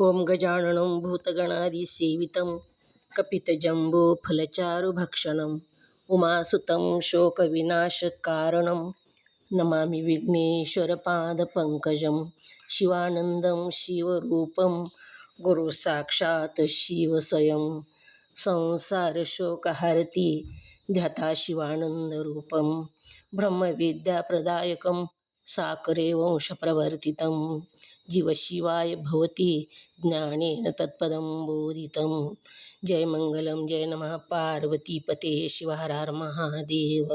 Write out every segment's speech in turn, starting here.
ओम गजाननं भूतगणादिसेवितं कपितजम्बूफलचारुभक्षणं उमासुतं शोकविनाशकारणं नमामि विघ्नेश्वरपादपङ्कजं शिवानन्दं शिवरूपं गुरुसाक्षात् शिवस्वयं संसारशोकहरति ध्याता शिवानन्दरूपं ब्रह्मविद्याप्रदायकं साकरे वंशप्रवर्तितं जीवशिवाय भवति ज्ञानेन तत्पदं बोधितं। जय मंगलम जय नमः पार्वतीपते शिव हर हर महादेव।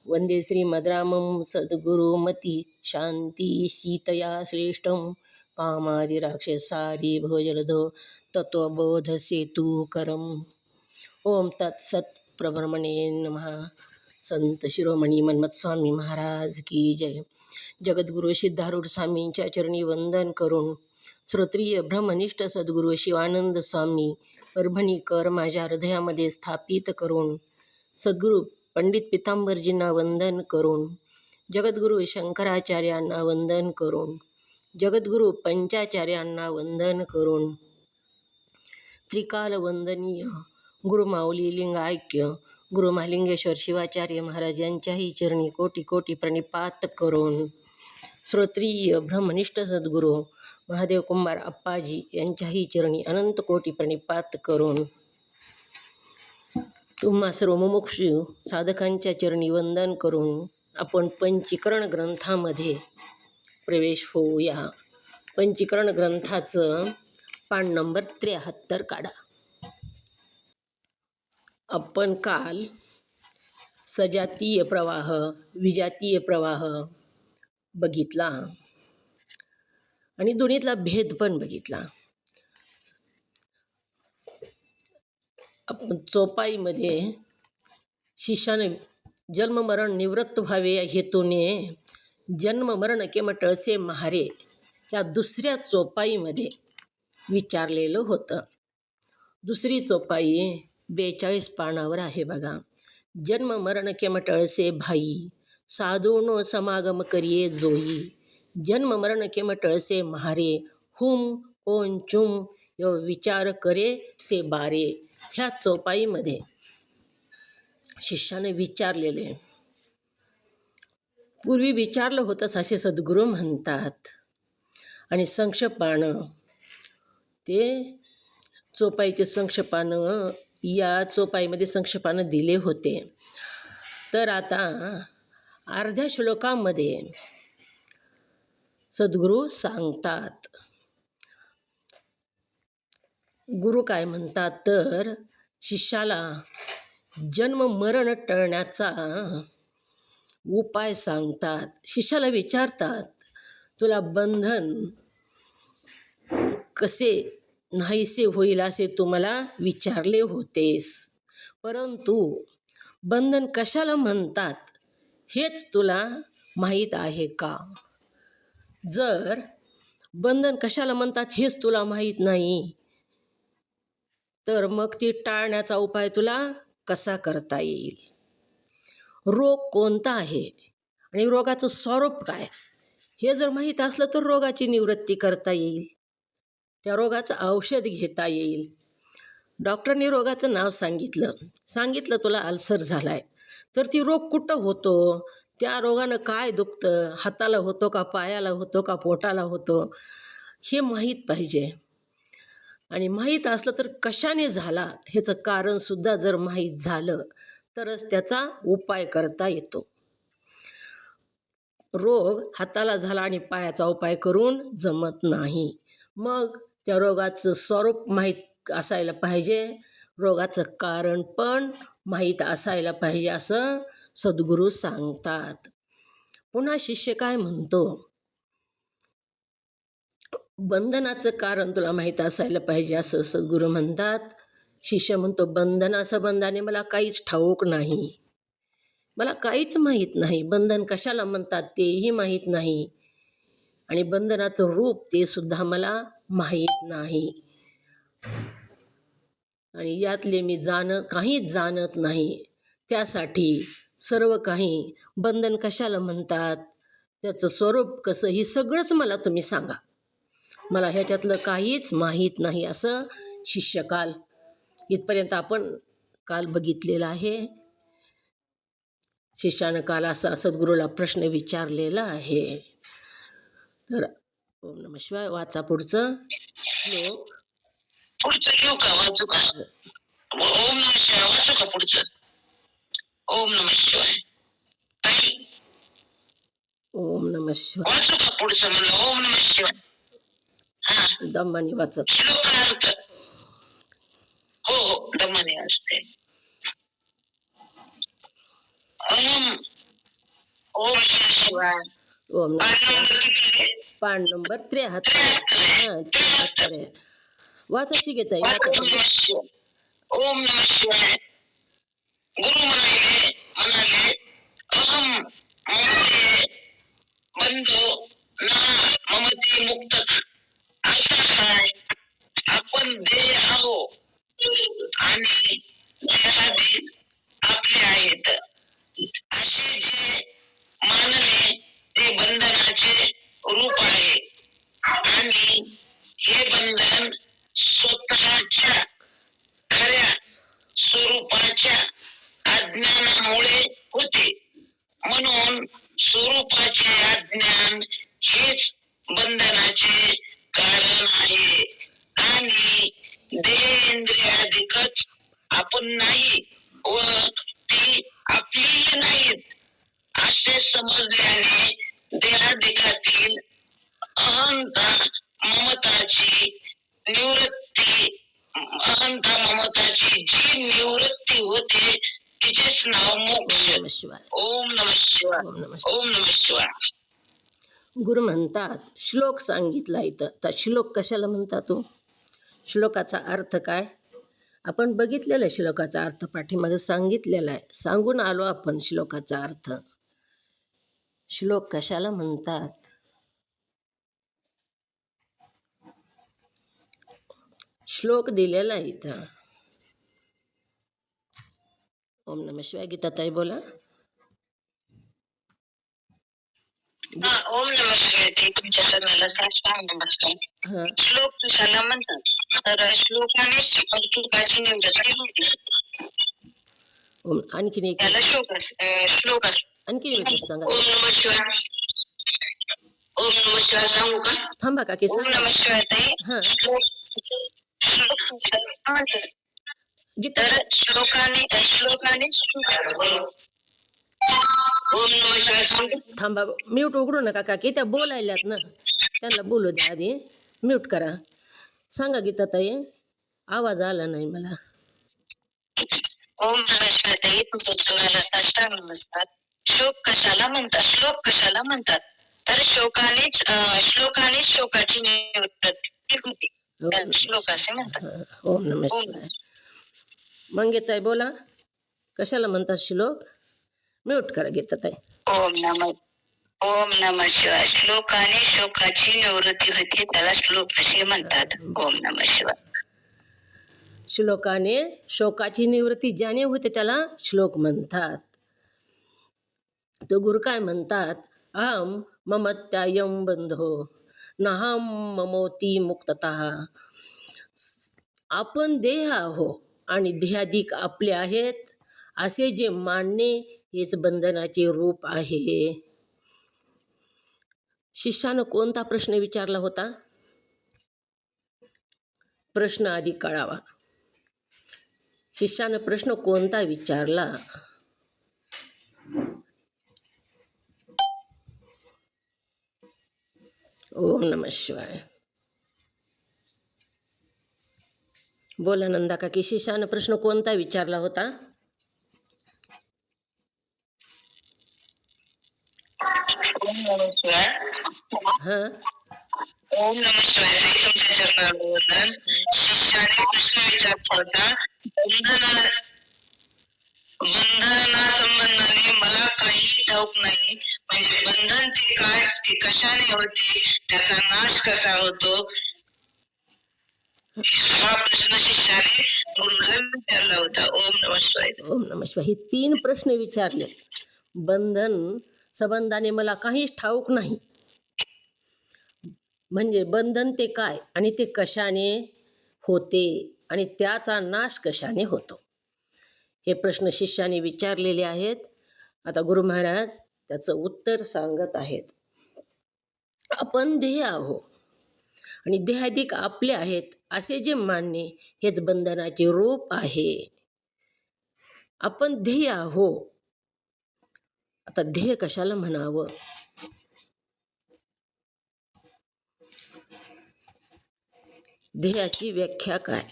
वंदे श्रीमद्रामं सद्गुरुमति शांति सीतया श्रेष्ठं कामादिराक्षसारी भवजलधो तत्वबोधसेतुकरम्। ओम तत्सत् प्रब्रह्मणे नमः। संत शिरोमणी मन्मथस्वामी महाराज की जय। जगद्गुरु सिद्धारूढ स्वामींच्या चरणी वंदन करून श्रोत्रिय ब्रह्मनिष्ठ सद्गुरू शिवानंद स्वामी परभणीकर माझ्या हृदयामध्ये स्थापित करून सद्गुरू पंडित पितांबरजींना वंदन करून जगद्गुरू शंकराचार्यांना वंदन करून जगद्गुरू पंचाचार्यांना वंदन करून त्रिकाल वंदनीय गुरुमाऊली लिंगायक्य गुरु महालिंगेश्वर शिवाचार्य महाराज यांच्याही चरणी कोटी कोटी प्रणिपात करून श्रोत्रिय ब्रह्मनिष्ठ सद्गुरू महादेव कुंभार अप्पाजी यांच्याही चरणी अनंत कोटी प्रणिपात करून तुम्हा सर्व मुमुक्षु साधकांच्या चरणी वंदन करून आपण पंचीकरण ग्रंथामध्ये प्रवेश होऊया। पंचीकरण ग्रंथाचं पान नंबर 73 काढा। आपण काल सजातीय प्रवाह विजातीय प्रवाह बघितला आणि दोन्हीतला भेद पण बघितला। आपण चोपाईमध्ये शिष्याने जन्ममरण निवृत्त व्हावे या हेतूने जन्ममरण केमटळसे महारे या दुसऱ्या चोपाईमध्ये विचारलेलं होतं। दुसरी चोपाई 42 पानावर आहे बघा। जन्ममरण केमटळसे भाई साधूनो समागम करिये जोई जन्ममरण केमटळसे महारे हुम कोण चुम यो विचार करे ते बारे। ह्या चोपाईमध्ये शिष्याने विचारलेले पूर्वी विचारलं होतंच असे सद्गुरू म्हणतात आणि संक्षेपानं ते चोपाईचे संक्षेपानं या चोपाईमध्ये संक्षेपानं दिले होते। तर आता अर्ध्या श्लोकामध्ये सद्गुरू सांगतात। गुरु काय म्हणतात तर शिष्याला जन्म मरण टळण्याचा उपाय सांगतात। शिष्याला विचारतात तुला बंधन कसे नाहीसे होईल असे तू मला विचारले होतेस, परंतु बंधन कशाला म्हणतात हेच तुला माहीत आहे का? जर बंधन कशाला म्हणतात हेच तुला माहीत नाही तर मग ती टाळण्याचा उपाय तुला कसा करता येईल? रोग कोणता आहे आणि रोगाचं स्वरूप काय हे जर माहीत असलं तर रोगाची निवृत्ती करता येईल, त्या रोगाचं औषध घेता येईल। डॉक्टरने रोगाचं नाव सांगितलं तुला अल्सर झाला आहे तर ती रोग कुठं होतो, त्या रोगानं काय दुखतं, हाताला होतो का पायाला होतो का पोटाला होतो हे माहीत पाहिजे। आणि माहीत असलं तर कशाने झाला ह्याचं कारणसुद्धा जर माहीत झालं तरच त्याचा उपाय करता येतो। रोग हाताला झाला आणि पायाचा उपाय करून जमत नाही। मग त्या रोगाचं स्वरूप माहीत असायला पाहिजे, रोगाचं कारण पण माहीत असायला पाहिजे असं सद्गुरू सांगतात। पुन्हा शिष्य काय म्हणतो, बंधनाचं कारण तुला माहीत असायला पाहिजे असं सद्गुरू म्हणतात। शिष्य म्हणतो बंधनासंबंधाने मला काहीच ठाऊक नाही, मला काहीच माहीत नाही, बंधन कशाला म्हणतात तेही माहीत नाही आणि बंधनाचं रूप ते सुद्धा मला माहीत नाही आणि यातले मी काहीच जाणत नाही। त्यासाठी सर्व काही बंधन कशाला म्हणतात, त्याचं स्वरूप कसं हे सगळंच मला तुम्ही सांगा। मला ह्याच्यातलं काहीच माहीत नाही असं शिष्य काल इथपर्यंत आपण काल बघितलेलं आहे. शिष्यानं काल असा सद्गुरूला प्रश्न विचारलेला आहे. तर ओम नमः शिवाय. वाचा पुढचं श्लोक. पुढचं घेऊ का? वाचू का? ओम नमः शिवाय वाचू का पुढचं? ओम नमः शिवाय. ओम नमः शिवाय. वाचू का पुढचं? म्हणलं ओम नमः शिवाय. हा, दमाने वाचत. श्लोकार्थ. हो हो, दमाने वाचते. ओम नमः शिवाय. ओम नमः पाठ शिवाय. नंबर किती आहे? पान नंबर 73. हां 73 आहे. वाचायची घेता ओम नमः शिवाय. ओम नमः शिवाय. गुरु म्हणाले अहम ममते बंधो ना ममते मुक्त. असा काय? आपण देह आहो आणि देहादी आपले आहेत असे जे मानणे ते बंधनाचे रूप आहे आणि हे बंधन स्वतःच्या खऱ्या स्वरूपाच्या अज्ञानामुळे होते. म्हणून स्वरूपाचे अज्ञान हेच बंधनाचे कारण आहे आणि देहेंद्रियाधिकच आपण नाही व ती आपली नाहीत असे समजल्याने देहाधिकातील अहंता ममताची जी निवृत्ती होते तिचेच नाव मोक्ष. ओम नमः शिवाय. ओम नमः शिवाय. गुरु म्हणतात श्लोक सांगितला इथं. तर श्लोक कशाला म्हणतात तो? श्लोकाचा अर्थ काय? आपण बघितलेला श्लोकाचा अर्थ पाठीमागे सांगितलेला आहे. सांगून आलो आपण श्लोकाचा अर्थ. श्लोक कशाला म्हणतात? श्लोक दिलेला आहे इथं. ओम नमः शिवाय. गीताताई बोला. ओम नमः शिवाय. ते तुमच्या सर्वांना साष्टांग नमस्कार. श्लोक कशाला म्हणतात? तर श्लोकाने चुकाची निवृत्ती होते. आणखीन एक त्याला श्लोक आणखीन एक सांगा. ओम नमः शिवाय. ओम नमः शिवाय सांगू का? थांबा काकी. ओम नमः शिवाय ताई. तर श्लोकाने ओम नमः शिवाय सांगू. थांबा. म्यूट उघडू नका काकी. त्या बोलायल्यात ना, त्यांना बोलू द्या आधी. म्यूट करा. सांगा गीताताई. आवाज आला नाही मला. ओम नमः शिवाय ताई. तुमच्या सर्वांना साष्टांग नमस्कार. श्लोक कशाला म्हणतात? तर श्लोकाने शोकाची निवृत्ती होती. श्लोक असे म्हणतात. ओम नमः शिवाय. मंगेताई बोला. कशाला म्हणतात श्लोक? म्यूट करा गीताताई. ओम नमः शिवाय. श्लोकाने शोकाची निवृत्ती होती त्याला श्लोक असे म्हणतात. ओम नमः शिवाय. श्लोकाने शोकाची निवृत्ती ज्याने होते त्याला श्लोक म्हणतात. तो गुरु काय म्हणतात? अहम ममत्यायम बंधो नाहम ममोती मुक्ततः. आपण देह आहो आणि देहाधिक आपले आहेत असे जे मानणे हेच बंधनाचे रूप आहे. शिष्यानं कोणता प्रश्न विचारला होता? प्रश्न आधी कळावा. शिष्यानं प्रश्न कोणता विचारला? ओम नमः शिवाय. बोला नंदा काकी. शिष्यानं प्रश्न कोणता विचारला होता? ओम नमः शिवाय. ओम नमः शिवाय. तुमच्या चरणावर शिष्याने प्रश्न विचारला होता. बंधना संबंधाने मला काही ठाऊक नाही. म्हणजे बंधन ते काय, ते कशाने होते, त्याचा नाश कसा होतो, हा प्रश्न शिष्याने गुरुला विचारला होता. ओम नमः शिवाय. ओम नमः शिवाय. हे 3 प्रश्न विचारले. बंधन संबंधाने मला काहीच ठाऊक नाही. म्हणजे बंधन ते काय आणि ते कशाने होते आणि त्याचा नाश कशाने होतो, हे प्रश्न शिष्याने विचारलेले आहेत. आता गुरु महाराज त्याचं उत्तर सांगत आहेत. आपण देह आहो आणि देहाधिक आपले आहेत असे जे मानणे हेच बंधनाचे रूप आहे. आपण ध्येय आहो. आता ध्येय कशाला म्हणावं? ध्येयाची व्याख्या काय?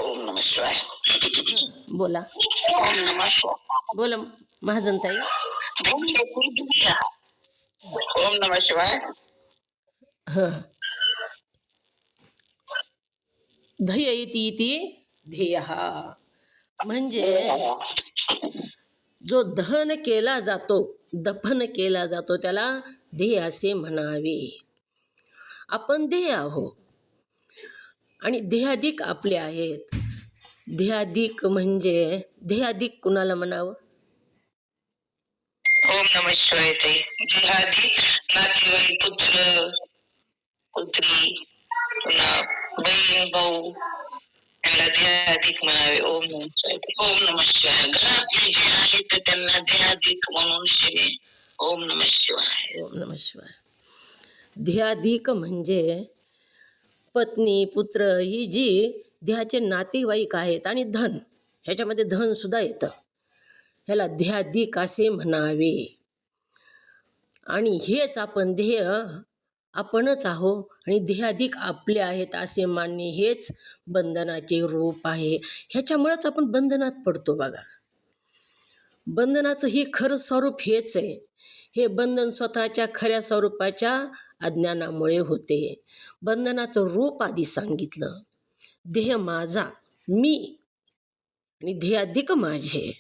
ओम नमः शिवाय. बोला ओम नमः शिवाय. बोला महाजनताई. ओम नमः शिवाय. हं. ध्येय इति ध्येयः म्हणजे जो दहन केला जातो, दफन केला जातो त्याला ध्येय असे म्हणावे. आपण ध्येय आहो आणि ध्येयाधिक आपले आहेत. ध्येयाधिक म्हणजे ध्येयाधिक कुणाला म्हणावं? ओम नमः शिवाय. ते देहादी नातेवाईक, पुत्र पुत्री, पुन्हा बहीण भाऊ त्यांना देहाधिक म्हणावे. ओम नमः शिवाय. ओम नमः शिवाय. घरातले जे आहे तर त्यांना देहाधिक म्हणून शिवे. ओम नमः शिवाय. ओम नमः शिवाय. ध्येयाधिक म्हणजे पत्नी पुत्र ही जी ध्येयाचे नातेवाईक आहेत आणि धन, ह्याच्यामध्ये धन सुद्धा येतं, ह्याला ध्येयाधिक असे म्हणावे. आणि हेच आपण ध्येय आपणच आहो आणि ध्येयाधिक आपले आहेत असे मानणे हेच बंधनाचे रूप आहे. ह्याच्यामुळेच आपण बंधनात पडतो बघा. बंधनाचं हे खरं स्वरूप हेच आहे. हे बंधन स्वतःच्या खऱ्या स्वरूपाच्या अज्ञानामुळे होते. बंधनाचं रूप आधी सांगितलं. देह माझा, मी आणि ध्येयाधिक माझे.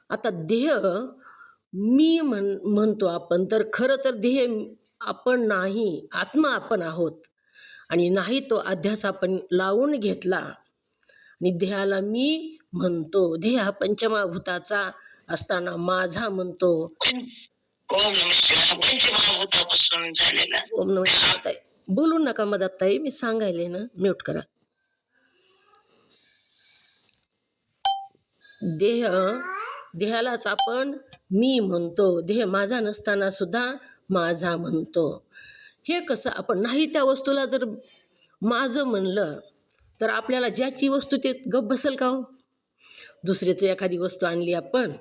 आता देह मी म्हणतो आपण, तर खरं तर देह आपण नाही, आत्मा आपण आहोत. आणि नाही तो अध्यास आपण लावून घेतला आणि देहाला मी म्हणतो. देह हा पंचमहाभूताचा असताना माझा म्हणतो. ओम नमः शिवाय. पंचमहाभूतापासून झालेला. ओम नमः शिवाय. बोलू नका मधात ताई, मी सांगायले ना, म्यूट करा. देहालाच आपण मी म्हणतो. देह माझा नसताना सुद्धा माझा म्हणतो. हे कसं? आपण नाही त्या वस्तूला जर माझं म्हणलं तर आपल्याला ज्याची वस्तू ते गप्प बसेल का हो? दुसरीचं एखादी वस्तू आणली, आपण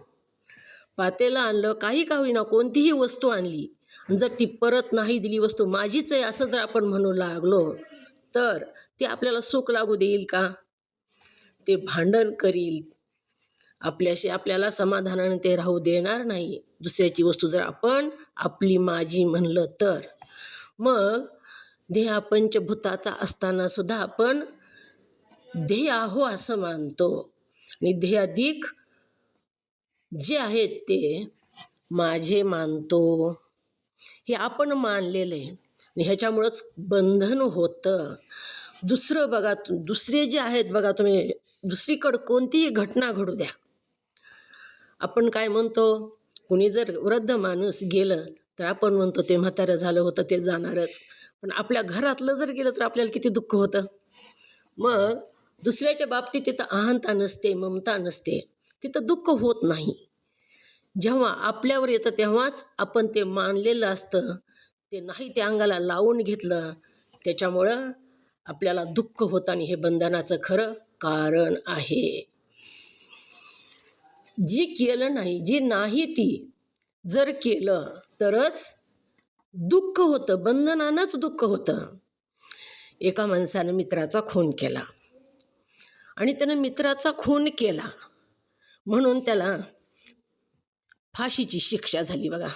पातेलं आणलं, काही का होईना कोणतीही वस्तू आणली, जर ती परत नाही दिली, वस्तू माझीच आहे असं जर आपण म्हणू लागलो तर ते आपल्याला सुख लागू देईल का? ते भांडण करील आपल्याशी, आपल्याला समाधानाने ते राहू देणार नाही. दुसऱ्याची वस्तू जर आपण आपली माझी म्हणलं तर. मग देह पंचभूताचा असताना सुद्धा आपण देह आहो असं मानतो आणि देहाधिक जे आहेत ते माझे मानतो. हे आपण मानलेलं आहे आणि ह्याच्यामुळंच बंधन होतं. दुसरं बघा, दुसरे जे आहेत बघा, तुम्ही दुसरीकडं कोणतीही घटना घडू द्या, आपण काय म्हणतो? कुणी जर वृद्ध माणूस गेलं तर आपण म्हणतो ते म्हातारं झालं होतं, ते जाणारच. पण आपल्या घरातलं जर गेलं तर आपल्याला किती दुःख होतं. मग दुसऱ्याच्या बाबतीत तिथं अहंता नसते, ममता नसते, तिथं दुःख होत नाही. जेव्हा आपल्यावर येतं तेव्हाच आपण ते मानलेलं असतं, ते नाही ते अंगाला लावून घेतलं, त्याच्यामुळं आपल्याला दुःख होतं आणि हे बंधनाचं खरं कारण आहे. जी केलं नाही, जी नाही ती जर केलं तरच दुःख होतं, बंधनानंच दुःख होतं. एका माणसानं मित्राचा खून केला आणि त्यानं मित्राचा खून केला म्हणून त्याला फाशीची शिक्षा झाली बघा.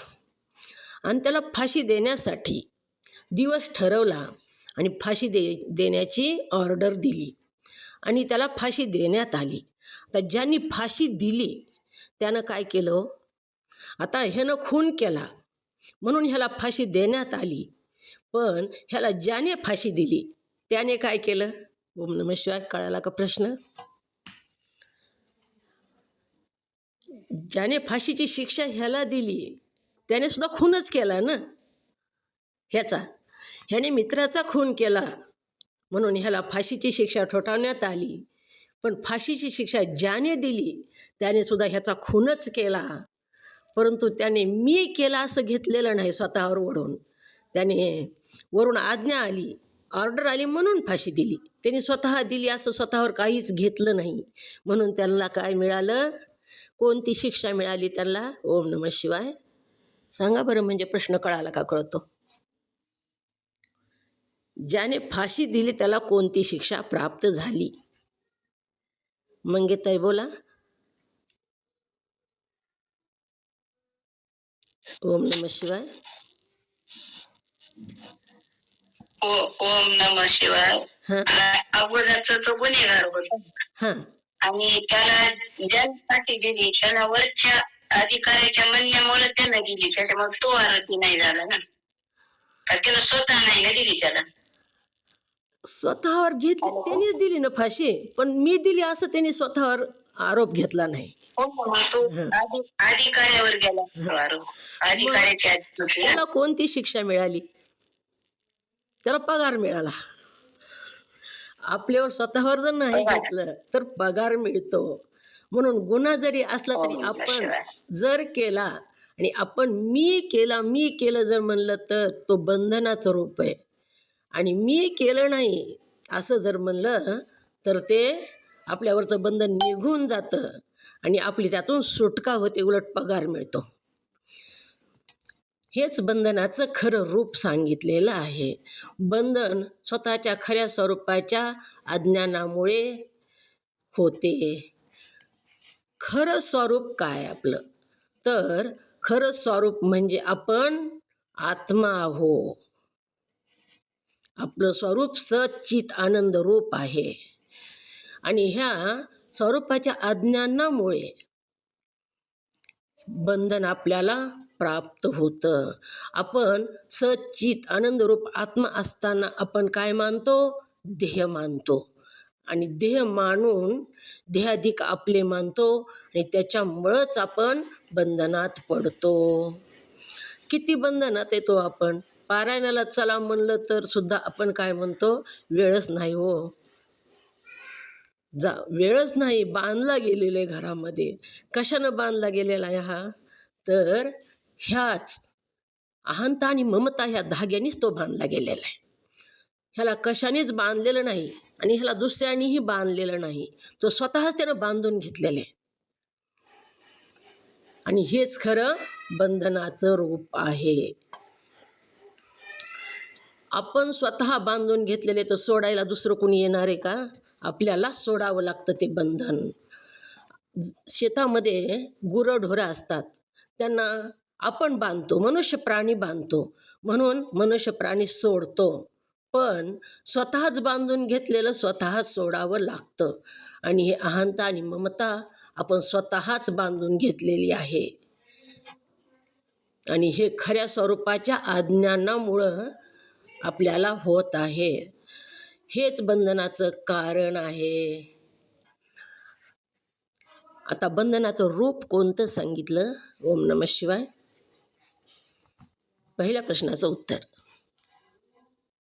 आणि त्याला फाशी देण्यासाठी दिवस ठरवला आणि फाशी देण्याची ऑर्डर दिली आणि त्याला फाशी देण्यात आली. तर ज्यांनी फाशी दिली त्यानं काय केलं? आता ह्यानं खून केला म्हणून ह्याला फाशी देण्यात आली, पण ह्याला ज्याने फाशी दिली त्याने काय केलं? ओम नमः शिवाय. कळाला का प्रश्न? ज्याने फाशीची शिक्षा ह्याला दिली त्याने सुद्धा खूनच केला ना ह्याने मित्राचा खून केला म्हणून ह्याला फाशीची शिक्षा ठोठावण्यात आली. पण फाशीची शिक्षा ज्याने दिली त्याने सुद्धा ह्याचा खूनच केला. परंतु त्याने मी केला असं घेतलेलं नाही स्वतःवर ओढून. त्याने वरून आज्ञा आली, ऑर्डर आली म्हणून फाशी दिली. त्याने स्वतः दिली असं स्वतःवर काहीच घेतलं नाही. म्हणून त्यांना काय मिळालं? कोणती शिक्षा मिळाली त्यांना? ओम नमः शिवाय. सांगा बरं, म्हणजे प्रश्न कळाला का? कळतो. ज्याने फाशी दिली त्याला कोणती शिक्षा प्राप्त झाली? मंगेताई बोला. ओम नमः शिवाय. ओम नमः शिवाय. हां अगोदरचा तो गुन्हेगार होता हां आणि त्याला ज्याने फाशी दिली त्याला वरच्या अधिकाऱ्याच्या म्हणण्यामुळे त्याला दिली, त्याच्यामुळे तो आरोपी नाही झाला ना. त्याला स्वतः नाही ना दिली, त्याला स्वतःवर घेतली. त्यांनीच दिली ना फाशी, पण मी दिली असं त्यांनी स्वतःवर आरोप घेतला नाही. तो अधिकाऱ्यावर गेला तो आरोप. अधिकाऱ्याच्या त्याला कोणती शिक्षा मिळाली? त्याला पगार मिळाला. आपल्यावर स्वतःवर जर नाही घेतलं तर पगार मिळतो. म्हणून गुन्हा जरी असला तरी आपण जर केला आणि आपण मी केलं जर म्हणलं तर तो बंधनाचं रूप आहे. आणि मी केलं नाही असं जर म्हणलं तर ते आपल्यावरचं बंधन निघून जातं आणि आपली त्यातून सुटका होते, उलट पगार मिळतो. हेच बंधनाचं खरं रूप सांगितलेलं आहे. बंधन स्वतःच्या खऱ्या स्वरूपाच्या अज्ञानामुळे होते. खरं स्वरूप काय आपलं? तर खरं स्वरूप म्हणजे आपण आत्मा आहो. आपलं स्वरूप सच्चित आनंद रूप आहे. आणि ह्या स्वरूपाच्या अज्ञानामुळे बंधन आपल्याला प्राप्त होतं. आपण सच्चित आनंदरूप आत्मा असताना आपण काय मानतो? देह मानतो. आणि देह मानून देहाधिक आपले मानतो आणि त्याच्यामुळंच आपण बंधनात पडतो. किती बंधनात येतो आपण? पारायणाला चला म्हणलं तर सुद्धा आपण काय म्हणतो? वेळच नाही हो. वेळच नाही. बांधला गेलेला आहे घरामध्ये. कशानं बांधला गेलेला आहे हा? तर ह्याच अहंता आणि ममता ह्या धाग्यानेच तो बांधला गेलेला आहे. ह्याला कशानेच बांधलेलं नाही आणि ह्याला दुसऱ्यानेही बांधलेलं नाही. तो स्वतःच त्यानं बांधून घेतलेलं आहे. आणि हेच खरं बंधनाचं रूप आहे. आपण स्वतः बांधून घेतलेले तर सोडायला दुसरं कोणी येणार आहे का? आपल्याला सोडावं लागतं ते बंधन. शेतामध्ये गुरंढोरं असतात, त्यांना आपण बांधतो, मनुष्य प्राणी बांधतो, म्हणून मनुष्य प्राणी सोडतो. पण स्वतःच बांधून घेतलेलं स्वतःच सोडावं लागतं. आणि हे अहंता आणि ममता आपण स्वतःच बांधून घेतलेली आहे. आणि हे खऱ्या स्वरूपाच्या अज्ञानामुळं आपल्याला होत आहे. हेच बंधनाचं कारण आहे. आता बंधनाचं रूप कोणतं सांगितलं? ओम नमः शिवाय. पहिल्या प्रश्नाचं उत्तर.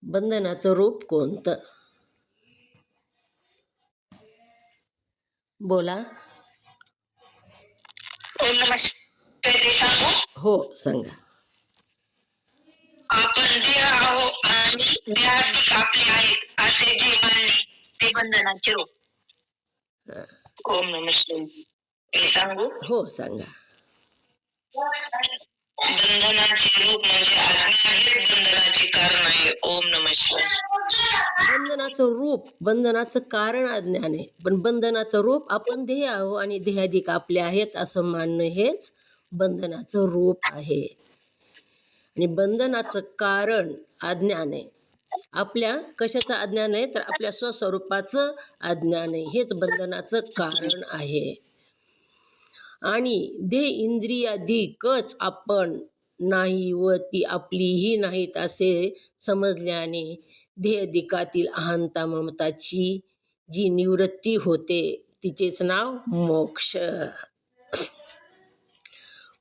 बंधनाचं रूप कोणतं? बोला. ओम नमः शिवाय सांगू? हो सांगा. आपण देह आहो आणि देहाधिक आपले आहेत असे जे मानणे ते बंधनाचे रूप. ओम नमः शिवाय सांगू? हो सांगा. बंधनाचे रूप म्हणजे अज्ञान हेच बंधनाचे कारण आहे. ओम नमः शिवाय. बंधनाचं रूप, बंधनाचं कारण अज्ञान आहे, पण बंधनाचं रूप आपण देह आहो आणि देहाधिक आपले आहेत असं मानणं हेच बंधनाचं रूप आहे. आणि बंधनाचं कारण अज्ञान आहे. आपल्या कशाचं अज्ञान आहे? तर आपल्या स्वस्वरूपाचं अज्ञान आहे. हेच बंधनाचं कारण आहे. आणि देह इंद्रियाधिकच आपण नाही व ती आपलीही नाहीत असे समजल्याने देहधिकातील अहंता ममताची जी निवृत्ती होते तिचेच नाव मोक्ष.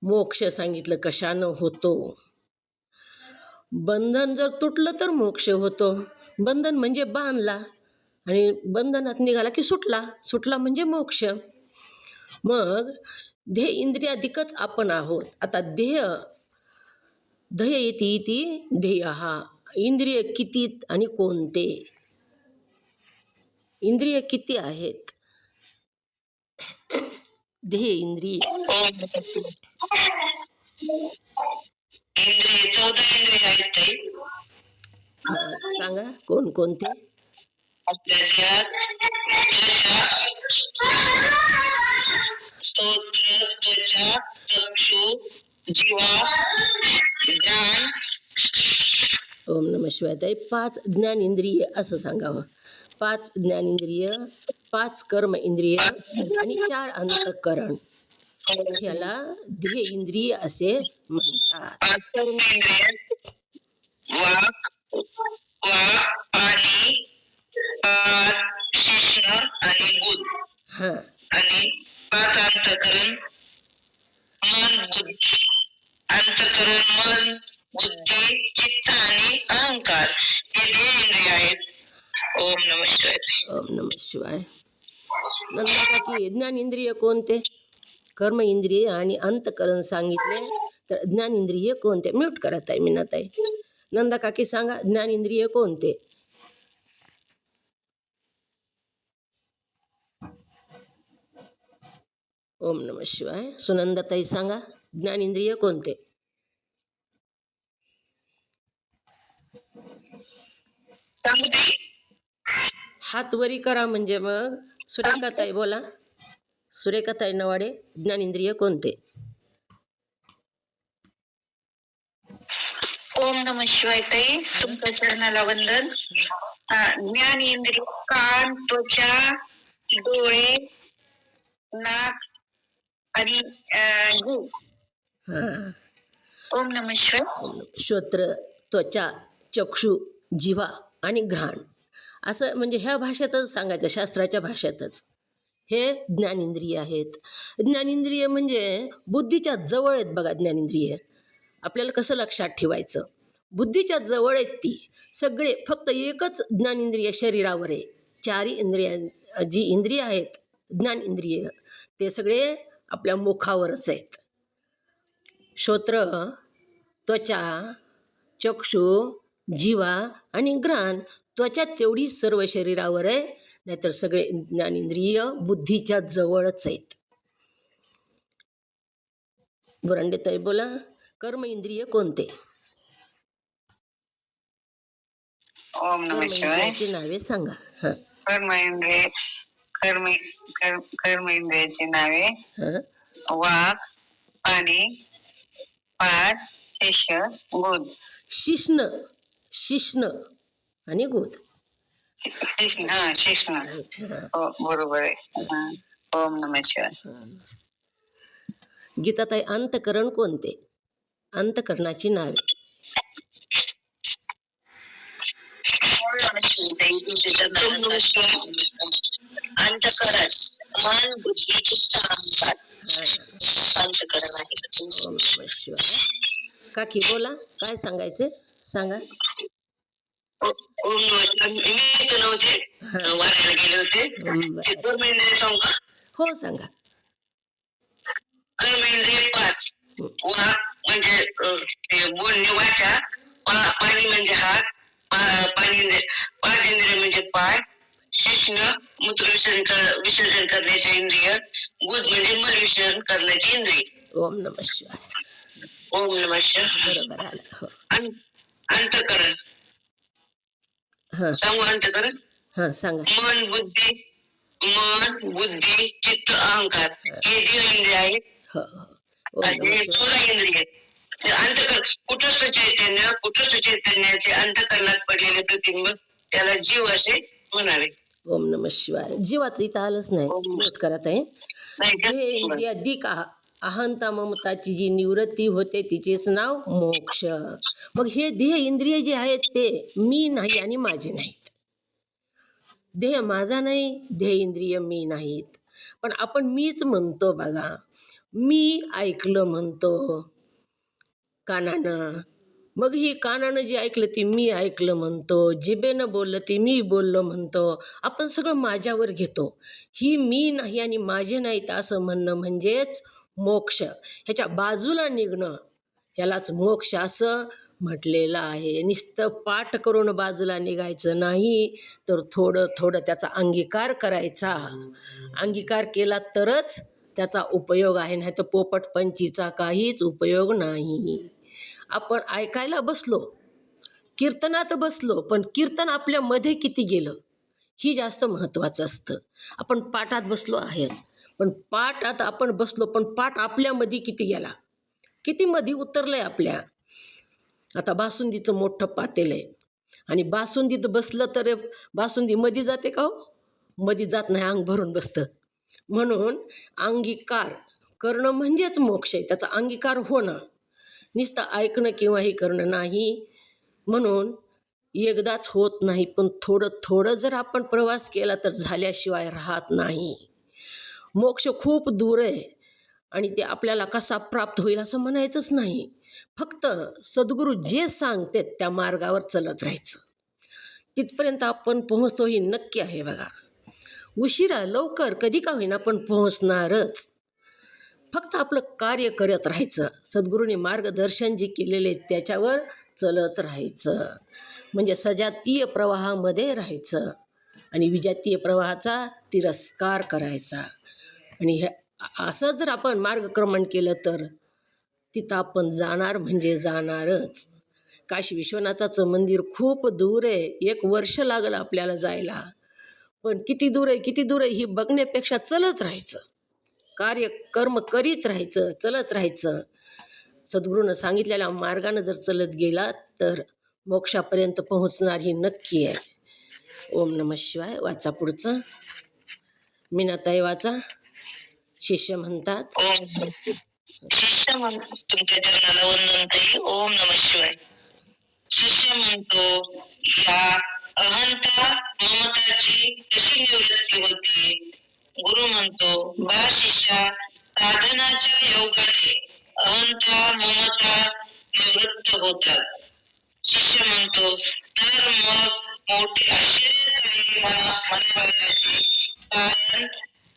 मोक्ष सांगितलं कशानं होतो. बंधन जर तुटलं तर मोक्ष होतो. बंधन म्हणजे बांधला आणि बंधनात निघाला की सुटला म्हणजे मोक्ष. मग ध्येय इंद्रियाधिकच आपण आहोत. आता ध्येय इति ध्येय हा इंद्रिय किती आणि कोणते? इंद्रिय किती आहेत? ध्येय इंद्रिय इंद्रिय 14 इंद्रिय आहेत ताई. सांगा कोणकोणते? आपल्या स्तोत्र, त्वचा, चक्षु, जीवा, ज्ञान. ओम नमः शिवाय. ताई 5 ज्ञानेंद्रिय असं सांगावं. 5 ज्ञानेंद्रिय, 5 कर्म इंद्रिय आणि 4 अंतःकरण. ह्याला ध्येय इंद्रिय असे म्हणतात. कर्मेंद्रिय वाक, आणि शिष्ण आणि बुद्ध हां आणि 5 अंतःकरण मन, बुद्धी, चित्त आणि अहंकार हे इंद्रिय आहेत. ओम नमः शिवाय. ओम नमः शिवाय. नंतर की ज्ञानेंद्रिय कोणते? कर्म इंद्रिय आणि अंतःकरण सांगितले, तर ज्ञानेंद्रिय कोणते? म्यूट करत आहे मीनाताई. नंदा काकी सांगा ज्ञानेंद्रिय कोणते? ओम नमः शिवाय. सुनंदाताई सांगा ज्ञानेंद्रिय कोणते? हात वरी करा म्हणजे मग. सुरेखाताई बोला. सुरेखाताई नवाडे ज्ञानेंद्रिय कोणते? ओम नमः शिवाय ताई. तुमच्या चरणाला वंदन. ज्ञान इंद्रिय कान, त्वचा, डोळे, नाक आणि जीव. हां. ओम नमः शिवाय. श्रोत्र, त्वचा, चक्षु, जिव्हा आणि घ्राण असं म्हणजे ह्या भाषेतच सांगायचं, शास्त्राच्या भाषेतच. हे ज्ञानेंद्रिय आहेत. ज्ञानेंद्रिय म्हणजे बुद्धीच्या जवळ आहेत बघा. ज्ञानेंद्रिय आपल्याला कसं लक्षात ठेवायचं? बुद्धीच्या जवळ आहेत ती सगळे. फक्त एकच ज्ञानेंद्रिय शरीरावर आहे. 4 इंद्रिया जी इंद्रिय आहेत ज्ञानेंद्रिय ते सगळे आपल्या मुखावरच आहेत. श्रोत्र, त्वचा, चक्षु, जिव्हा आणि घ्राण. त्वचा तेवढी सर्व शरीरावर आहे, नाहीतर सगळे ज्ञानेंद्रिय बुद्धीच्या जवळच आहेत. बुरांडेताई बोला. कर्म इंद्रिय कोणते? ओम नमः शिवाय. कर्मेंद्रियाची नावे सांगा. हां कर्मेंद्रियाची नावे हां वाक, पाणी, पाठ, गुद. शिष्ण आणि गुद. शिष्ण. हो बरोबर आहे. ओम नमः शिवाय. गीताताई अंतःकरण कोणते? अंतःकरणाची नावे. अंतःकरण मन, बुद्धी, चित्त, अहंकार. अंतःकरण आहे. ओम नमः शिवाय. काकी बोला काय सांगायचे सांगा. ओम नमः. मी इथं नव्हते, वाऱ्याला गेले होते. ते कर्मेंद्रिय सांगू का? हो सांगा. कर्मेंद्रिय 5. वाक म्हणजे बोलणे, वाचा. पाणी म्हणजे हात. पाचेंद्रिय म्हणजे पाय. शिष्ण मूत्र विसर्जन करण्याचे इंद्रिय. गुद म्हणजे मल विसर्जन करण्याचे इंद्रिय. ओम नमः शिवाय. ओम नमः शिवाय. बरोबर आलं. हो अंतःकरण सांगू. अंतःकरण हां सांगा. मन, बुद्धी, चित्त, अहंकार हे जे इंद्रिय आहेत. हो हो. असे 14 इंद्रिय. अंतःकरण कुटस्थ चैतन्याचे अंतःकरणात पडलेले प्रतिबिंब त्याला जीव असे म्हणावे. ओम नमः शिवाय. जीवाचं इथं आलंच नाही. नोट करत आहे. हे इंद्रियाधिक अहंता ममताची जी निवृत्ती होते तिचेच नाव मोक्ष. मग हे देह इंद्रिय जे आहेत ते मी नाही आणि माझे नाहीत. देह माझा नाही, देह इंद्रिय मी नाहीत. पण आपण मीच म्हणतो बघा. मी ऐकलं म्हणतो कानानं. मग ही कानानं जे ऐकलं ते मी ऐकलं म्हणतो, जिभेनं बोललं ते मी बोललो म्हणतो. आपण सगळं माझ्यावर घेतो. ही मी नाही आणि माझे नाहीत असं म्हणणं म्हणजेच मोक्ष. ह्याच्या बाजूला निघणं यालाच मोक्ष असं म्हटलेलं आहे. नुसतं पाठ करून बाजूला निघायचं नाही, तर थोडं थोडं त्याचा अंगीकार करायचा. अंगीकार केला तरच त्याचा उपयोग आहे, नाही तर पोपटपंचीचा काहीच उपयोग नाही. आपण ऐकायला बसलो, कीर्तनात बसलो, पण कीर्तन आपल्यामध्ये किती गेलं ही जास्त महत्त्वाचं असतं. आपण पाठात बसलो आहे, पण पाठात आपण बसलो, पण पाठ आपल्यामध्ये किती गेला, किती मध्ये उतरलं आहे आपल्या. आता बासुंदीचं मोठं पातेलं आहे आणि बासुंदीत बसलं तर बासुंदी मध्ये जाते का हो? मध्ये जात नाही, अंग भरून बसतं. म्हणून अंगीकार करणं म्हणजेच मोक्ष आहे, त्याचा अंगीकार होणं. नुसतं ऐकणं किंवा हे करणं नाही. म्हणून एकदाच होत नाही, पण थोडं थोडं जर आपण प्रवास केला तर झाल्याशिवाय राहत नाही. मोक्ष खूप दूर आहे आणि ते आपल्याला कसा प्राप्त होईल असं म्हणायचंच नाही. फक्त सद्गुरू जे सांगतात त्या मार्गावर चलत राहायचं. तिथपर्यंत आपण पोहोचतो ही नक्की आहे बघा. उशिरा लवकर कधी का होईना पण पोहोचणारच. फक्त आपलं कार्य करत राहायचं. सद्गुरूंनी मार्गदर्शन जे केलेले त्याच्यावर चलत राहायचं. म्हणजे सजातीय प्रवाहामध्ये राहायचं आणि विजातीय प्रवाहाचा तिरस्कार करायचा. आणि हे असं जर आपण मार्गक्रमण केलं तर तिथं आपण जाणार म्हणजे जाणारच. काशी विश्वनाथाचं मंदिर खूप दूर आहे, 1 वर्ष लागलं आपल्याला जायला. पण किती दूर आहे किती दूर आहे ही बघण्यापेक्षा चलत राहायचं, कार्य कर्म करीत राहायचं, चलत राहायचं. सद्गुरूनं सांगितलेल्या मार्गानं जर चलत गेला तर मोक्षापर्यंत पोहोचणार ही नक्की आहे. ओम नमः शिवाय. वाचा पुढचं. मीनाताई वाचा. शिष्य म्हणतात ओम. शिष्य म्हणतो, तुमच्या चरणाला वंदन ताई. ओम नमः शिवाय. शिष्य म्हणतो, या अहंता ममताची कशी निवृत्ती होते? गुरु म्हणतो, बा शिष्या, साधनाच्या योगाने अहंता ममता निवृत्त होतात. शिष्य म्हणतो, तर मग मोठे आश्चर्यच आहे म्हणावयाचे. कारण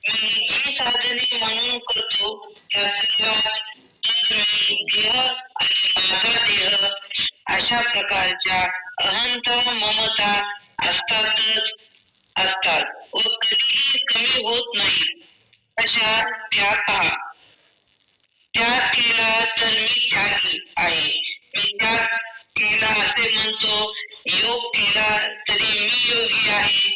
मी जी साधने म्हणून करतो त्या सर्वात तर मी देह आणि माझा देह अशा प्रकारच्या अहंता ममता असतातच असतात व कधीही कमी होत नाही. अशा त्या पहा. त्याग केला तर मी त्यागी आहे. मी त्याग केला असे म्हणतो. योग केला तरी मी योगी आहे.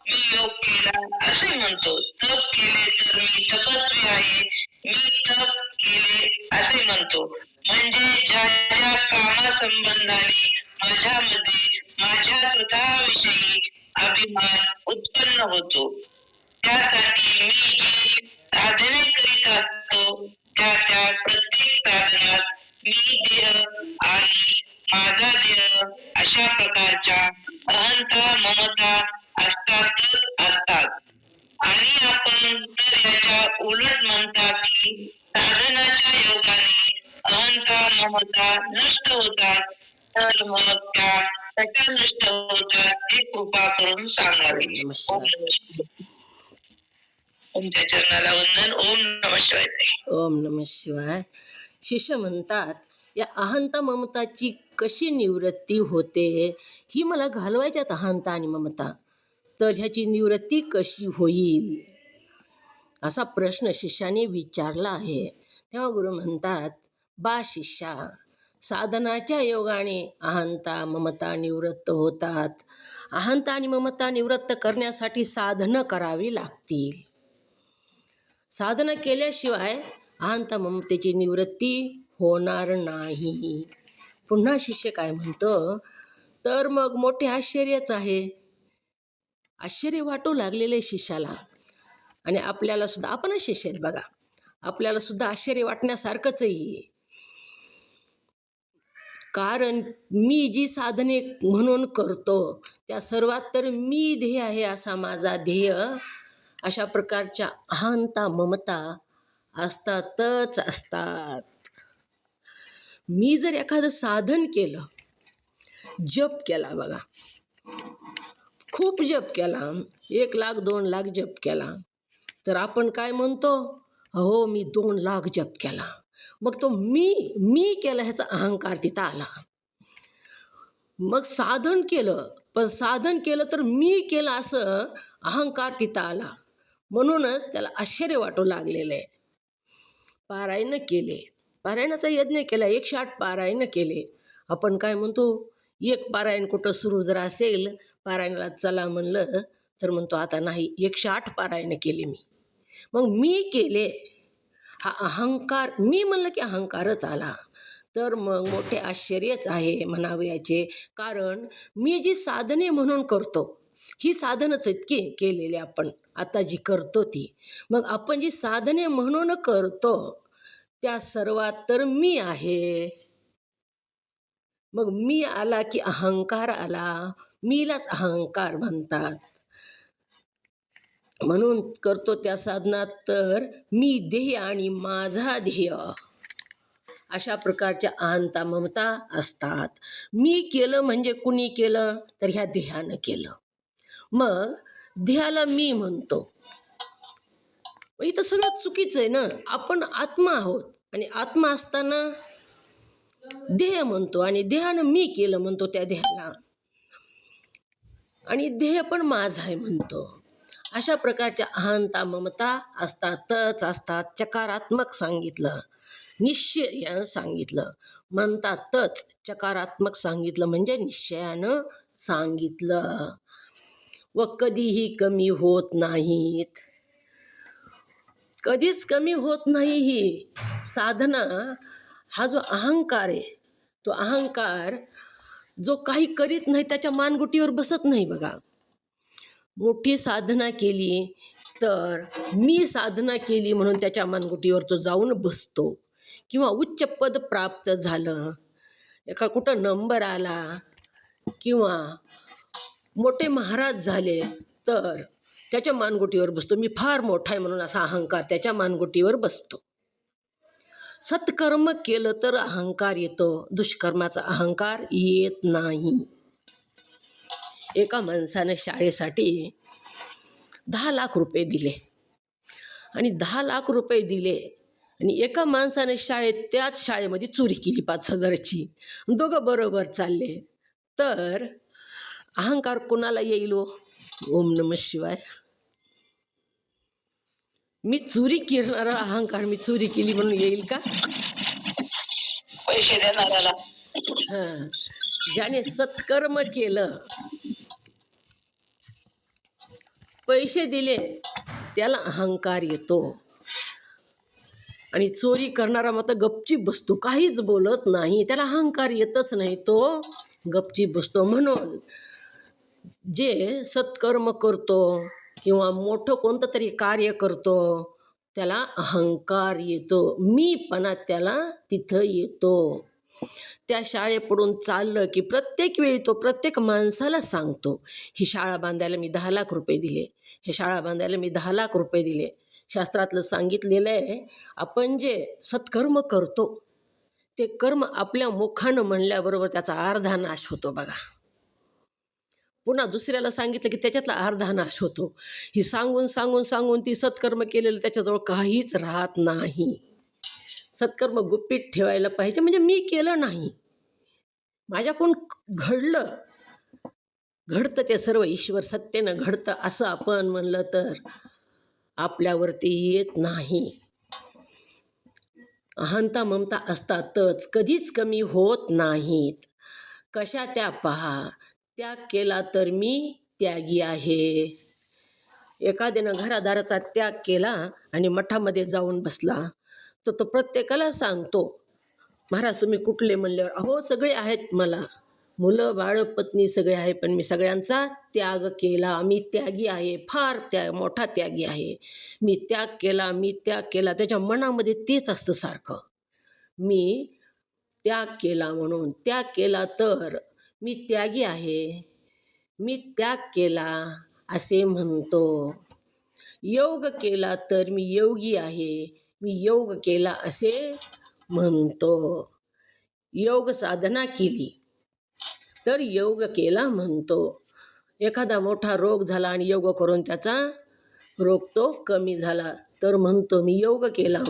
मी योग केला असे म्हणतो. तप केले तर मी तपस्वी आहे. मी तप केले असे म्हणतो. म्हणजे ज्या ज्या कामासंबंधाने माझ्यामध्ये माझ्या स्वतःविषयी अभिमान उत्पन्न होतो, त्यासाठी मी जी साधने करीत असतो त्या त्या प्रत्येक साधनात मी देह आणि माझा देह अशा प्रकारच्या अहंता ममता असतातच असतात. आणि आपण तर याच्या उलट म्हणता की साधनाच्या योगाने अहंता ममता नष्ट होतात. तर मग त्या कशा नष्ट होतात हे कृपा करून सांगावे. ओम नमः शिवाय. तुमच्या चरणाला वंदन. ओम नमः शिवाय. ओम नमः शिवाय. शिष्य म्हणतात, या अहंता ममताची कशी निवृत्ती होते ही मला घालवायच्यात अहंता आणि ममता, तर ह्याची निवृत्ती कशी होईल असा प्रश्न शिष्याने विचारला आहे. तेव्हा गुरु म्हणतात, बा शिष्या, साधनाच्या योगाने अहंता ममता निवृत्त होतात. अहंता आणि ममता निवृत्त करण्यासाठी साधनं करावी लागतील. साधना केल्याशिवाय अहंता ममतेची निवृत्ती होणार नाही. पुन्हा शिष्य काय म्हणतो, तर मग मोठे आश्चर्यच आहे. आश्चर्य वाटू लागलेले शिष्याला आणि आपल्याला सुद्धा, आपणच शिष्य आहेत बघा, आपल्याला सुद्धा आश्चर्य वाटण्यासारखंच आहे. कारण मी जी साधने म्हणून करतो त्या सर्वात तर मी ध्येय आहे असा माझा ध्येय, अशा प्रकारच्या अहंता ममता असतातच असतात. मी जर एखादं साधन केलं, जप केला बघा, खूप जप केला, 1,00,000 2,00,000 जप केला, तर आपण काय म्हणतो, हो मी 2,00,000 जप केला. मग तो मी केला ह्याचा अहंकार तिथं आला. मग साधन केलं, पण साधन केलं तर मी केलं असं अहंकार तिथं आला. म्हणूनच त्याला आश्चर्य वाटू लागलेलं आहे. पारायण केले, पारायणाचा यज्ञ केला, 108 पारायण केले. आपण काय म्हणतो, एक पारायण कुठं सुरू जर असेल, पारायणाला चला म्हणलं तर म्हणतो आता नाही, 108 पारायण केले मी. मग मी केले, हा अहंकार, मी म्हणलं की अहंकारच आला. तर मग मोठे आश्चर्यच आहे म्हणावयाचे. कारण मी जी साधने म्हणून करतो, ही साधनच आहेत की केलेली आपण आता जी करतो ती. मग आपण जी साधने म्हणून करतो त्या सर्वात तर मी आहे. मग मी आला की अहंकार आला, मीलाच अहंकार म्हणतात. म्हणून करतो त्या साधनात तर मी ध्येय आणि माझा ध्येय अशा प्रकारच्या अहंता ममता असतात. मी केलं म्हणजे कुणी केलं तर ह्या ध्येयानं केलं. मग ध्येयाला मी म्हणतो, इथं सगळं चुकीचं आहे ना. आपण आत्मा आहोत आणि आत्मा असताना ध्येय म्हणतो आणि ध्येयानं मी केलं म्हणतो त्या ध्येयाला, आणि ध्येय पण माझं आहे म्हणतो. अशा प्रकारच्या अहंता ममता असतातच असतात. चकारात्मक सांगितलं, निश्चयानं सांगितलं, म्हणतातच चकारात्मक सांगितलं म्हणजे निश्चयानं सांगितलं. व कधीही कमी होत नाहीत, कधीच कमी होत नाही. ही साधना, हा जो अहंकार आहे, तो अहंकार जो काही करीत नाही त्याच्या मानगुटीवर बसत नाही बघा. मोठी साधना केली तर मी साधना केली म्हणून त्याच्या मानगुटीवर तो जाऊन बसतो. किंवा उच्च पद प्राप्त झालं, एका कुठं नंबर आला, किंवा मोठे महाराज झाले तर त्याच्या मानगुटीवर बसतो. मी फार मोठा आहे म्हणून असा अहंकार त्याच्या मानगुटीवर बसतो. सत्कर्म केलं तर अहंकार येतो, दुष्कर्माचा अहंकार येत नाही. एका माणसाने शाळेसाठी 10,00,000 रुपये दिले आणि 10,00,000 रुपये दिले आणि एका माणसाने त्याच शाळेमध्ये चोरी केली 5,000ची. दोघं बरोबर चालले तर अहंकार कोणाला येईल हो? ओम नमः शिवाय. मी चोरी करणारा अहंकार, मी चोरी केली म्हणून येईल का? पैसे देणाऱ्याला. हां, ज्याने सत्कर्म केलं, पैसे दिले, त्याला अहंकार येतो. आणि चोरी करणारा मात्र गपचीप बसतो, काहीच बोलत नाही, त्याला अहंकार येतच नाही, तो गपचीप बसतो. म्हणून जे सत्कर्म करतो किंवा मोठं कोणतं तरी कार्य करतो त्याला अहंकार येतो, मीपणा त्याला तिथं येतो. त्या शाळेपुढून चाललं की प्रत्येक वेळी तो प्रत्येक माणसाला सांगतो, ही शाळा बांधायला मी 10,00,000 रुपये दिले, हे शाळा बांधायला मी 10,00,000 रुपये दिले. शास्त्रातलं सांगितलेलं आहे, आपण जे सत्कर्म करतो ते कर्म आपल्या मुखानं म्हणल्याबरोबर त्याचा अर्धा नाश होतो बघा. पुन्हा दुसऱ्याला सांगितलं की त्याच्यातला अर्धा नाश होतो. ही सांगून सांगून सांगून ती सत्कर्म केलेलं त्याच्याजवळ काहीच राहत नाही. सत्कर्म गुपित ठेवायला पाहिजे, म्हणजे मी केलं नाही, माझ्याकडून घडलं, घडतं ते सर्व ईश्वर सत्तेनं घडतं असं आपण म्हणलं तर आपल्यावरती येत नाही. अहंता ममता असतातच, कधीच कमी होत नाहीत. कशा त्या पहा, त्याग केला तर मी त्यागी आहे. एखाद्यानं घरादाराचा त्याग केला आणि मठामध्ये जाऊन बसला तर तो प्रत्येकाला सांगतो, महाराज तुम्ही कुठले? म्हणल्यावर अहो सगळे आहेत, मला मुलं बाळ पत्नी सगळे आहे, पण मी सगळ्यांचा त्याग केला, मी त्यागी आहे, फार मोठा त्यागी आहे. मी त्याग केला, मी त्याग केला, त्याच्या मनामध्ये तेच असतं सारखं, मी त्याग केला म्हणून. त्याग केला तर मी त्यागी आहे, मी त्याग केला असे म्हणतो. योग केला तर मी योगी आहे, मी योग केला असे म्हणतो. योग साधना केली तर योग केला म्हणतो. एखादा मोठा रोग झाला आणि योग करून त्याचा रोग तो कमी झाला तर म्हणतो मी योग केला.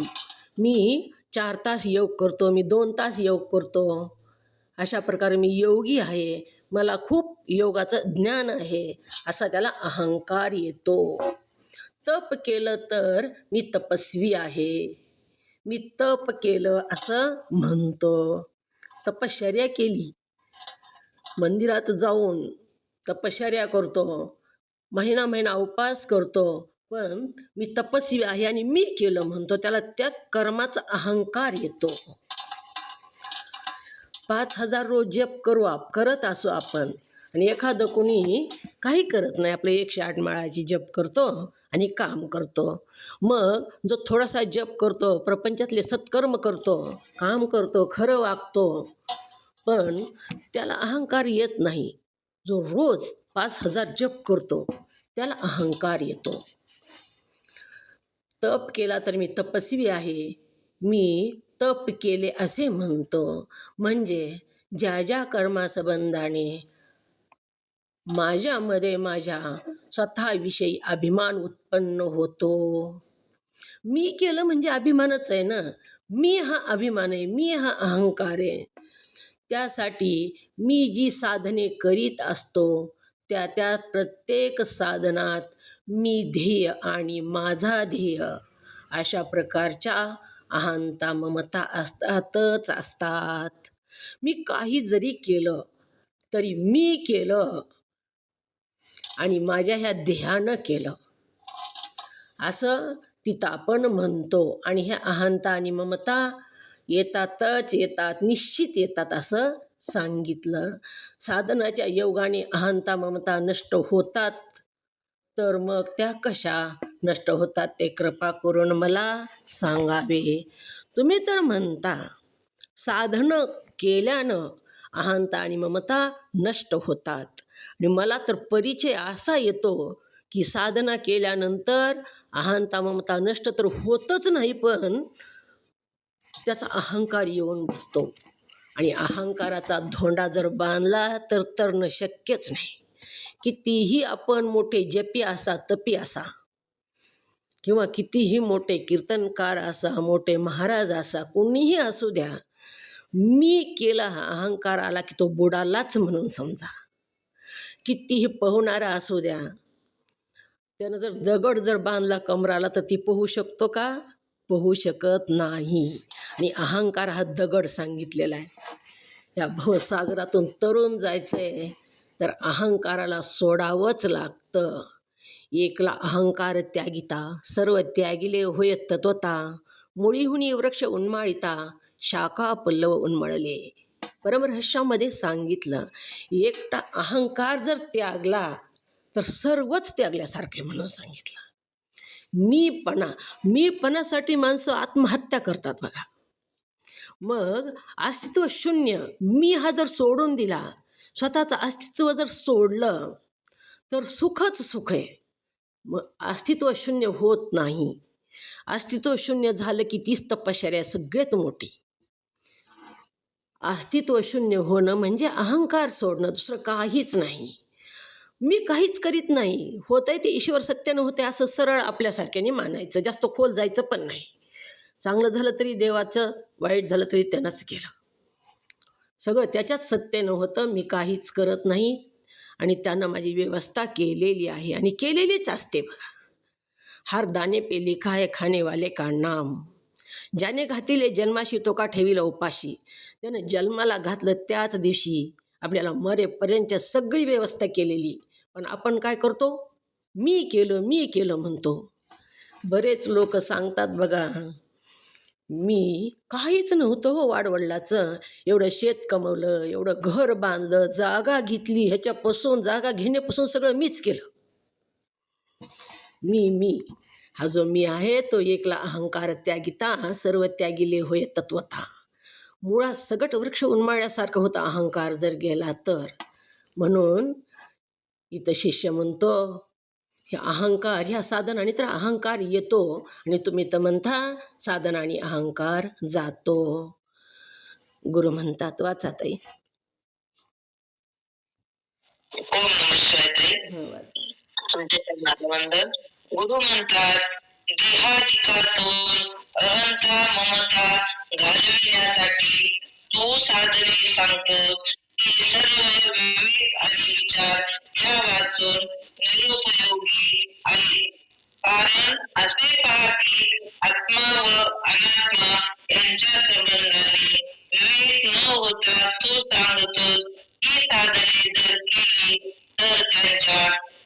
मी 4 तास योग करतो, मी 2 तास योग करतो, अशा प्रकारे मी योगी आहे, मला खूप योगाचं ज्ञान आहे, असा त्याला अहंकार येतो. तप केलं तर मी तपस्वी आहे, मी तप केलं असं म्हणतो. तपश्चर्या केली, मंदिरात जाऊन तपश्चर्या करतो, महिना उपवास करतो, पण मी तपस्वी आहे आणि मी केलं म्हणतो, त्याला त्या कर्माचा अहंकार येतो. 5000 रोज जप करत असो आपण आणि एखादं कोणी काही करत नाही, आपलं 108 माळाची जप करतो आणि काम करतो. मग जो थोडासा जप करतो, प्रपंचातले सत्कर्म करतो, काम करतो, खरं वागतो, पण त्याला अहंकार येत नाही. जो रोज 5000 जप करतो त्याला अहंकार येतो. तप केला तर मी तपस्वी आहे, मी तप केले असे म्हणतो. म्हणजे ज्या ज्या कर्मासंबंधाने माझ्यामध्ये माझ्या स्वतःविषयी अभिमान उत्पन्न होतो. मी केलं म्हणजे अभिमानच आहे ना. मी हा अभिमान आहे, मी हा अहंकार आहे. त्यासाठी मी जी साधने करीत असतो त्या त्या प्रत्येक साधनात मी ध्येय आणि माझा ध्येय अशा प्रकारच्या अहंता ममता असतातच असतात. मी काही जरी केलं तरी मी केलं आणि माझ्या ह्या ध्येयानं केलं असं तिथं आपण म्हणतो. आणि ह्या अहंता आणि ममता येतातच येतात, निश्चित येतात असं सांगितलं. साधनाच्या योगाने अहंता ममता नष्ट होतात, तर मग त्या कशा नष्ट होतात ते कृपा करून मला सांगावे. तुम्ही तर म्हणता साधनं केल्यानं अहंता आणि ममता नष्ट होतात, आणि मला तर परिचय असा येतो की साधना केल्यानंतर अहंता ममता नष्ट तर होतच नाही, पण त्याचा अहंकार येऊन बसतो. आणि अहंकाराचा धोंडा जर बांधला तर तरणं शक्यच नाही. कितीही आपण मोठे जपी असा, तपी असा, किंवा कितीही मोठे कीर्तनकार असा, मोठे महाराज असा, कोणीही असू द्या, मी केला हा अहंकार आला की तो बुडालाच म्हणून समजा. कितीही पोहणारा असू द्या, त्यानं जर दगड जर बांधला कमराला तर ती पोहू शकतो का? पोहू शकत नाही. आणि अहंकार हा दगड सांगितलेला आहे. या भवसागरातून तरून जायचं आहे तर अहंकाराला सोडावंच लागतं. एकला अहंकार त्यागिता सर्व त्यागिले होय तत्वता, मुळीहुनी वृक्ष उन्माळिता शाखा पल्लव उन्मळले. परमरहस्यामध्ये सांगितलं, एकटा अहंकार जर त्यागला तर सर्वच त्यागल्यासारखे म्हणून सांगितलं. मीपणासाठी माणसं आत्महत्या करतात बघा. मग अस्तित्व शून्य मी हा जर सोडून दिला, स्वतःचं अस्तित्व जर सोडलं तर सुखच सुख आहे. मग अस्तित्व शून्य होत नाही. अस्तित्व शून्य झालं की तीच तपश्चर्या सगळ्यात मोठी. अस्तित्व शून्य होणं म्हणजे अहंकार सोडणं, दुसरं काहीच नाही. मी काहीच करीत नाही, होतंय ते ईश्वर सत्यानं होते असं सरळ आपल्यासारख्याने मानायचं, जास्त खोल जायचं पण नाही. चांगलं झालं तरी देवाचं, वाईट झालं तरी त्यानंच केलं, सगळं त्याच्याच सत्यानं होतं. मी काहीच करत नाही आणि त्यानं माझी व्यवस्था केलेली आहे आणि केलेलीच असते बघा. हर दाणे पे लिखा है खाने वाले का नाम, ज्याने घातिले जन्माशी तो का ठेविला उपाशी. त्यानं जन्माला घातलं त्याच दिवशी आपल्याला मरेपर्यंत सगळी व्यवस्था केलेली, पण आपण काय करतो? मी केलं म्हणतो. बरेच लोक सांगतात बघा, मी काहीच नव्हतं हो वाडवडिलाचं, एवढं शेत कमवलं, एवढं घर बांधलं, जागा घेतली, जागा घेण्यापासून सगळं मीच केलं. मी हा जो मी आहे तो एकला अहंकार त्यागिता सर्व त्यागिले होय तत्वता. मुळात सगट वृक्ष उन्माळ्यासारखं होतं अहंकार जर गेला तर. म्हणून इथं शिष्य म्हणतो, हे अहंकार, ह्या साधनाने तर अहंकार येतो आणि तुम्ही तर म्हणता साधन आणि अहंकार जातो. गुरु म्हणतात, वाचा ताई. ओम नमः शिवाय ताई. वाचा. तुमच्या चरणात वंदन. गुरु म्हणतात, देहाधिकातून अहंता ममता घालविण्यासाठी तो साधने सांगतो की सर्व विवेक आणि विचार या वाचून निरुपयोगी आहे. कारण असे पहा की आत्मा व अनात्मा यांच्या संबंधाने विवेक न होता तो सांगतो की साधने जर केली तर त्यांच्या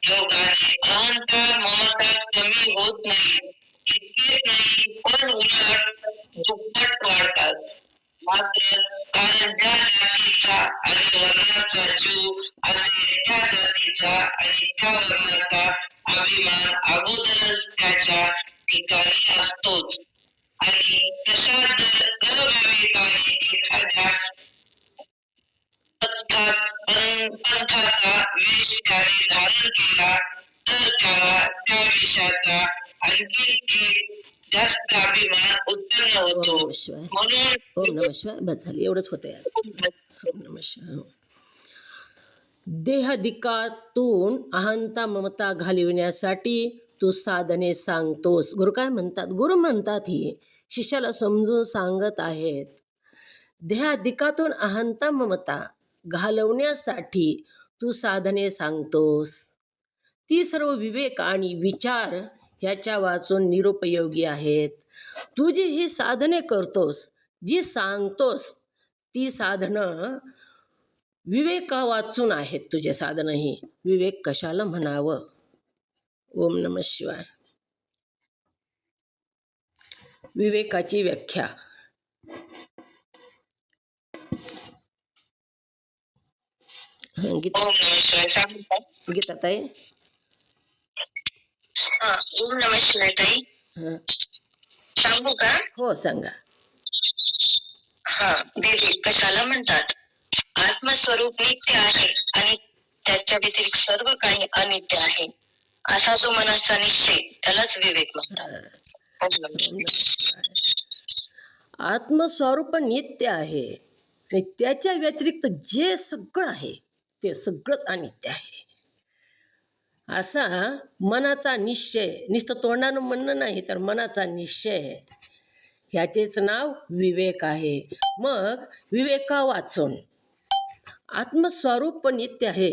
योगाने अहंता ममता कमी होत नाही. इतकेच नाही पण उलट दुप्पट वाढतात. मात्र कारण ज्या जातीचा आणि वर्णाचा जीव असेल त्या जातीचा आणि त्या वर्णाचा अभिमान अगोदरच त्याच्या ठिकाणी असतोच. आणि तसा जर अविवेकाने एखाद्या पंथाचा विष त्याने धारण केला तर त्याला त्या विषाचा आणखी एक जास्त अभिमान उत्पन्न ओम होतो. नमः शिवाय. ओम म्हणून नमः शिवाय. बस झाली, एवढंच होतंय आज. ओम नमः शिवाय. देहाधिकातून अहंता ममता घालविण्यासाठी तू साधने सांगतोस. गुरु काय म्हणतात? गुरु म्हणतात ही शिष्याला समजून सांगत आहेत. देहाधिकातून अहंता ममता घालवण्यासाठी तू साधने सांगतोस. ती सर्व विवेक आणि विचार ह्याच्या वाचून निरुपयोगी आहेत. तू जी ही साधने करतोस, जी सांगतोस, ती साधनं विवेका वाचून आहेत. तुझे साधनं ही विवेक कशाला म्हणावं? ओम नमः शिवाय. विवेकाची व्याख्या. गीता ओम नमः शिवाय सांगू का? गीताताई. ओम नमः शिवाय ताई. सांगू का? हो, सांगा. विवेक कशाला म्हणतात? आत्मस्वरूप नित्य आहे आणि त्याच्या व्यतिरिक्त सर्व काही अनित्य आहे असा जो मनाचा निश्चय त्यालाच विवेक म्हणतात. ओम नमः शिवाय. आत्मस्वरूप नित्य आहे आणि त्याच्या व्यतिरिक्त जे सगळं आहे ते सगळंच अनित्य आहे असा मनाचा निश्चय. नुसतं तोंडानं म्हणणं नाही तर मनाचा निश्चय, ह्याचेच नाव विवेक आहे. मग विवेका वाचून आत्मस्वरूप नित्य आहे,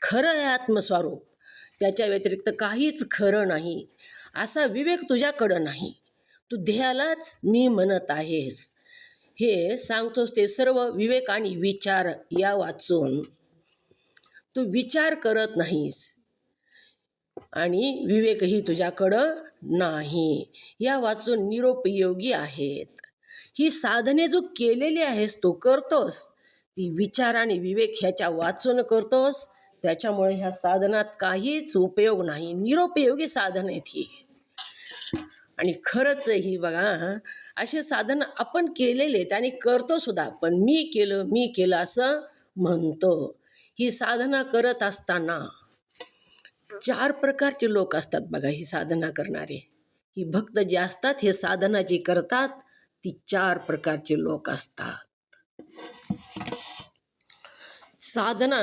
खरं आहे आत्मस्वरूप, त्याच्या व्यतिरिक्त काहीच खरं नाही असा विवेक तुझ्याकडं नाही. तू देहालाच मी म्हणत आहेस हे सांगतोस. ते सर्व विवेक आणि विचार या वाचून तू विचार करत नाहीस आणि विवेकही तुझ्याकडं नाही. या वाचून निरुपयोगी आहेत. ही साधने जो केलेली आहेस तू करतोस, ती विचार आणि विवेक ह्याच्या वाचून करतोस. त्याच्यामुळे ह्या साधनात काहीच उपयोग नाही, निरुपयोगी साधन आहेत ही. आणि खरंच ही बघा, असे साधन आपण केलेले आहेत आणि करतो सुद्धा, पण मी केलं असं म्हणतो. ही साधना करत असताना 4 प्रकारचे लोक असतात बघा ही साधना करणारे. ही भक्त जे असतात हे साधना जी करतात ती 4 प्रकारचे लोक असतात. साधना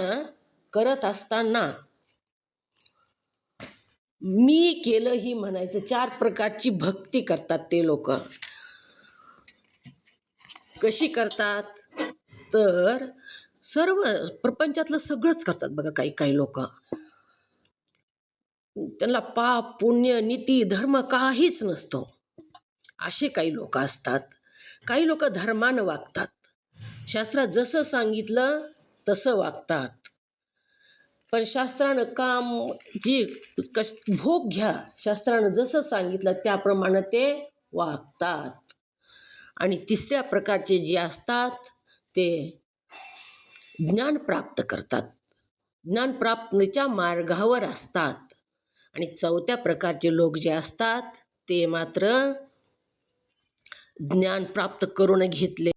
करत असताना मी केलं ही म्हणायचं. 4 प्रकारची भक्ती करतात ते लोक. कशी करतात तर सर्व प्रपंचातलं सगळंच करतात बघा. काही काही लोक, त्यांना पाप पुण्य नीती धर्म काहीच नसतो असे काही लोक असतात. काही लोक धर्मानं वागतात, शास्त्रात जसं सांगितलं तसं वागतात. पण शास्त्रानं काम जी भोग घ्या, शास्त्रानं जसं सांगितलं त्याप्रमाणे ते वागतात. आणि 3ऱ्या प्रकारचे जे असतात ते ज्ञान प्राप्त करतात, ज्ञान प्राप्तीच्या मार्गावर असतात. आणि 4थ्या प्रकारचे लोक जे असतात ते मात्र ज्ञान प्राप्त करून घेतले